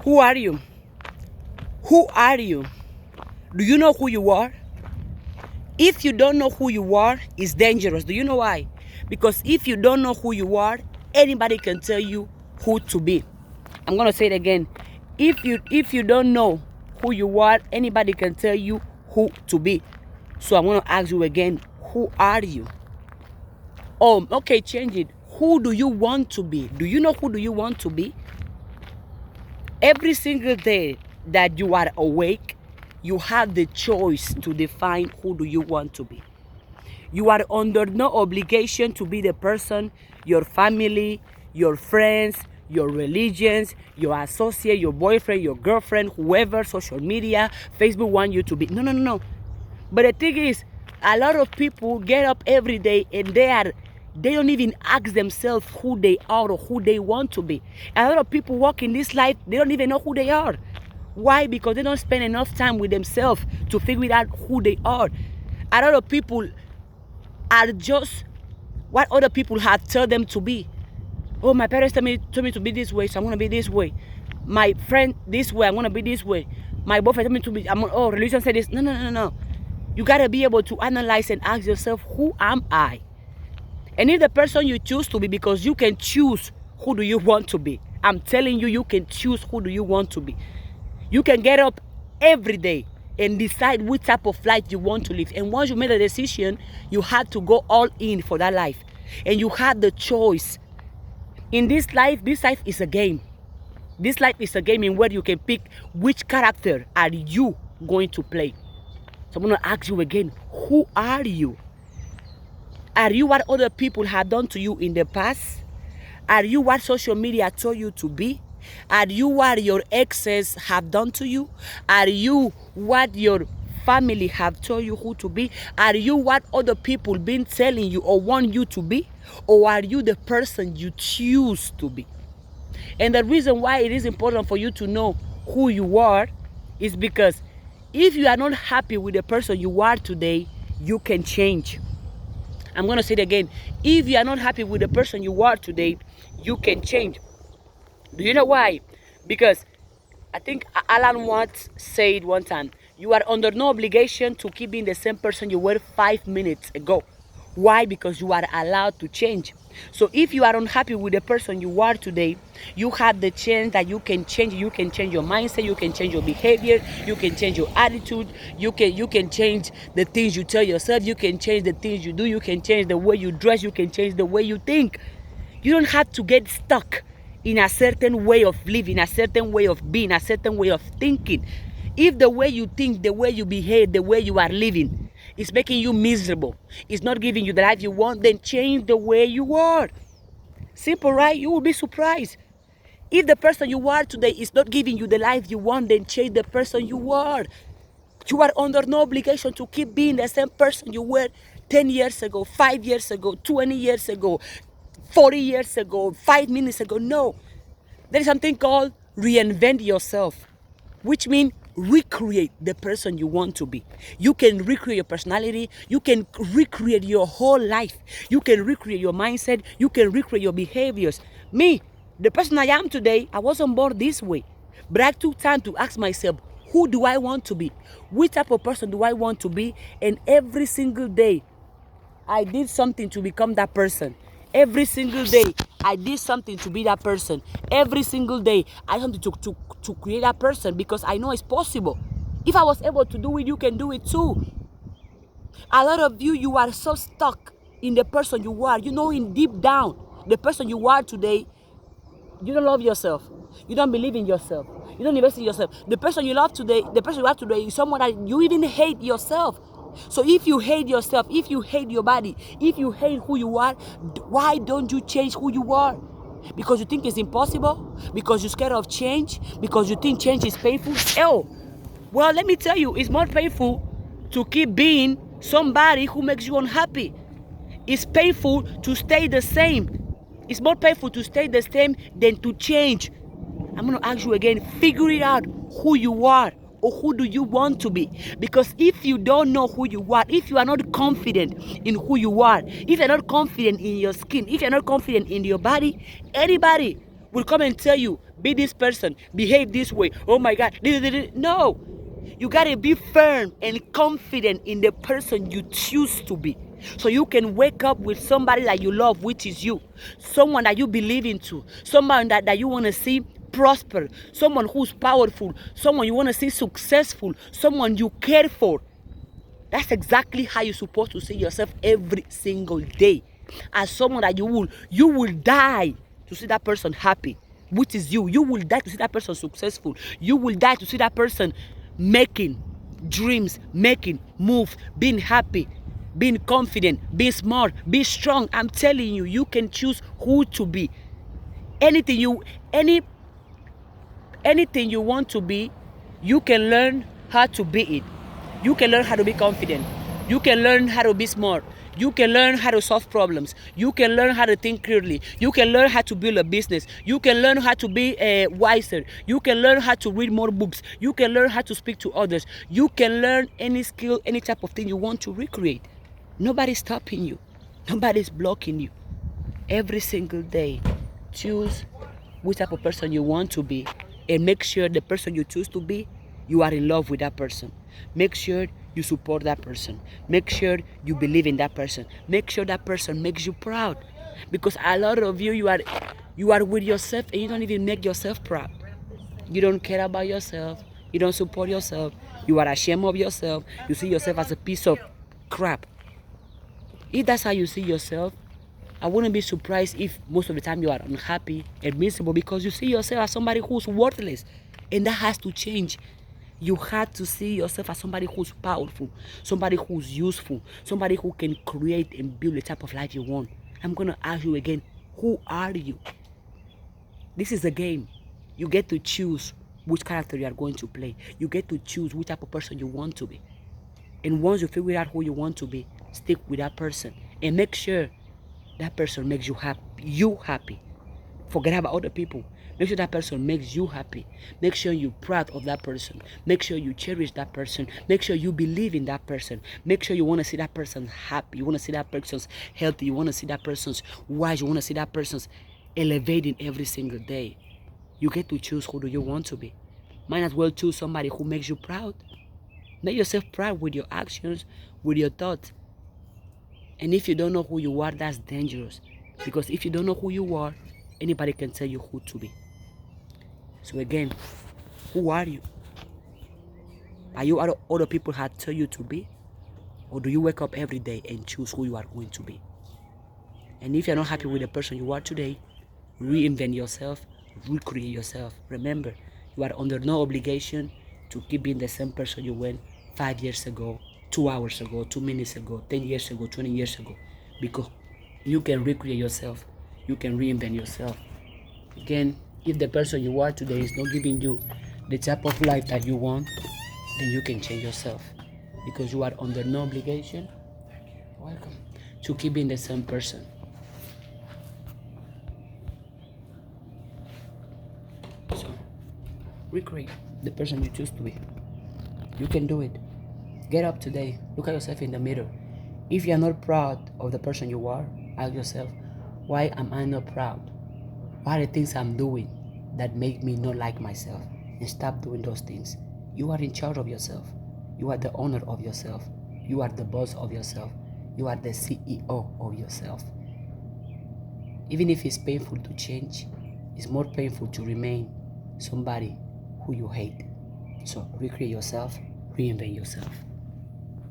Who are you? Who are you? Do you know who you are? If you don't know who you are, it's dangerous. Do you know why? Because if you don't know who you are, anybody can tell you who to be. I'm going to say it again. If you don't know who you are, anybody can tell you who to be. So I'm going to ask you again, who are you? Oh, okay, change it. Who do you want to be? Do you know who do you want to be? Every single day that you are awake, you have the choice to define who do you want to be. You are under no obligation to be the person your family, your friends, your religions, your associate, your boyfriend, your girlfriend, whoever, social media, Facebook want you to be. No. But the thing is, a lot of people get up every day and they don't even ask themselves who they are or who they want to be. A lot of people walk in this life, they don't even know who they are. Why? Because they don't spend enough time with themselves to figure out who they are. A lot of people are just what other people have told them to be. Oh, my parents told me to be this way, so I'm going to be this way. My friend, this way, I'm going to be this way. My boyfriend told me to be, religion said this. No. You got to be able to analyze and ask yourself, who am I? And if the person you choose to be, because you can choose who do you want to be. I'm telling you, you can choose who do you want to be. You can get up every day and decide which type of life you want to live. And once you made a decision, you had to go all in for that life. And you had the choice. In this life is a game. This life is a game in where you can pick which character are you going to play. So I'm going to ask you again, who are you? Are you what other people have done to you in the past? Are you what social media told you to be? Are you what your exes have done to you? Are you what your family have told you who to be? Are you what other people been telling you or want you to be? Or are you the person you choose to be? And the reason why it is important for you to know who you are is because if you are not happy with the person you are today, you can change. I'm going to say it again. If you are not happy with the person you are today, you can change. Do you know why? Because I think Alan Watts said one time, you are under no obligation to keep being the same person you were 5 minutes ago. Why? Because you are allowed to change. So if you are unhappy with the person you are today, you have the chance that you can change. You can change your mindset, you can change your behavior, you can change your attitude, you can change the things you tell yourself, you can change the things you do, you can change the way you dress, you can change the way you think. You don't have to get stuck in a certain way of living, a certain way of being, a certain way of thinking. If the way you think, the way you behave, the way you are living is making you miserable, it's not giving you the life you want, then change the way you are. Simple, right? You will be surprised. If the person you are today is not giving you the life you want, then change the person you are. You are under no obligation to keep being the same person you were 10 years ago, 5 years ago, 20 years ago, 40 years ago, 5 minutes ago. No. There is something called reinvent yourself, which means recreate the person you want to be. You can recreate your personality. You can recreate your whole life. You can recreate your mindset. You can recreate your behaviors. Me, the person I am today, I wasn't born this way. But I took time to ask myself, who do I want to be? Which type of person do I want to be? And every single day, I did something to become that person. Every single day, I did something to be that person. Every single day, I had to create that person because I know it's possible. If I was able to do it, you can do it too. A lot of you are so stuck in the person you are. You know, in deep down, the person you are today, you don't love yourself. You don't believe in yourself. You don't invest in yourself. The person you love today, the person you are today is someone that you even hate yourself. So if you hate yourself, if you hate your body, if you hate who you are, why don't you change who you are? Because you think it's impossible? Because you're scared of change? Because you think change is painful? Oh, well, let me tell you, it's more painful to keep being somebody who makes you unhappy. It's painful to stay the same. It's more painful to stay the same than to change. I'm going to ask you again, figure it out who you are. Or who do you want to be? Because if you don't know who you are, if you are not confident in who you are, if you're not confident in your skin, if you're not confident in your body, anybody will come and tell you, be this person, behave this way. Oh my God. No. You got to be firm and confident in the person you choose to be. So you can wake up with somebody that you love, which is you. Someone that you believe into. Someone that you want to see prosper. Someone who's powerful. Someone you want to see successful. Someone you care for. That's exactly how you're supposed to see yourself every single day. As someone that you will die to see that person happy, which is you. You will die to see that person successful. You will die to see that person making dreams, making moves, being happy, being confident, being smart, be strong. I'm telling you, you can choose who to be. Anything you want to be, you can learn how to be it. You can learn how to be confident. You can learn how to be smart. You can learn how to solve problems. You can learn how to think clearly. You can learn how to build a business. You can learn how to be wiser. You can learn how to read more books. You can learn how to speak to others. You can learn any skill, any type of thing you want to recreate. Nobody's stopping you. Nobody's blocking you. Every single day, choose which type of person you want to be, and make sure the person you choose to be, you are in love with that person. Make sure you support that person. Make sure you believe in that person. Make sure that person makes you proud. Because a lot of you are with yourself and you don't even make yourself proud. You don't care about yourself. You don't support yourself. You are ashamed of yourself. You see yourself as a piece of crap. If that's how you see yourself, I wouldn't be surprised if most of the time you are unhappy and miserable, because you see yourself as somebody who's worthless. And that has to change. You have to see yourself as somebody who's powerful, somebody who's useful, somebody who can create and build the type of life you want. I'm going to ask you again, who are you? This is a game. You get to choose which character you are going to play. You get to choose which type of person you want to be. And once you figure out who you want to be, stick with that person and make sure that person makes you happy. Forget about other people. Make sure that person makes you happy. Make sure you're proud of that person. Make sure you cherish that person. Make sure you believe in that person. Make sure you want to see that person happy. You want to see that person's healthy. You want to see that person's wise. You want to see that person's elevating every single day. You get to choose who do you want to be. Might as well choose somebody who makes you proud. Make yourself proud with your actions, with your thoughts. And if you don't know who you are, that's dangerous. Because if you don't know who you are, anybody can tell you who to be. So again, who are you? Are you other people had tell you to be? Or do you wake up every day and choose who you are going to be? And if you're not happy with the person you are today, reinvent yourself, recreate yourself. Remember, you are under no obligation to keep being the same person you were 5 years ago, 2 hours ago, 2 minutes ago, 10 years ago, 20 years ago. Because you can recreate yourself. You can reinvent yourself. Again, if the person you are today is not giving you the type of life that you want, then you can change yourself. Because you are under no obligation, welcome, to keep being the same person. So, recreate the person you choose to be. You can do it. Get up today. Look at yourself in the mirror. If you are not proud of the person you are, ask yourself, why am I not proud? What are the things I'm doing that make me not like myself? And stop doing those things. You are in charge of yourself. You are the owner of yourself. You are the boss of yourself. You are the CEO of yourself. Even if it's painful to change, it's more painful to remain somebody who you hate. So recreate yourself, reinvent yourself.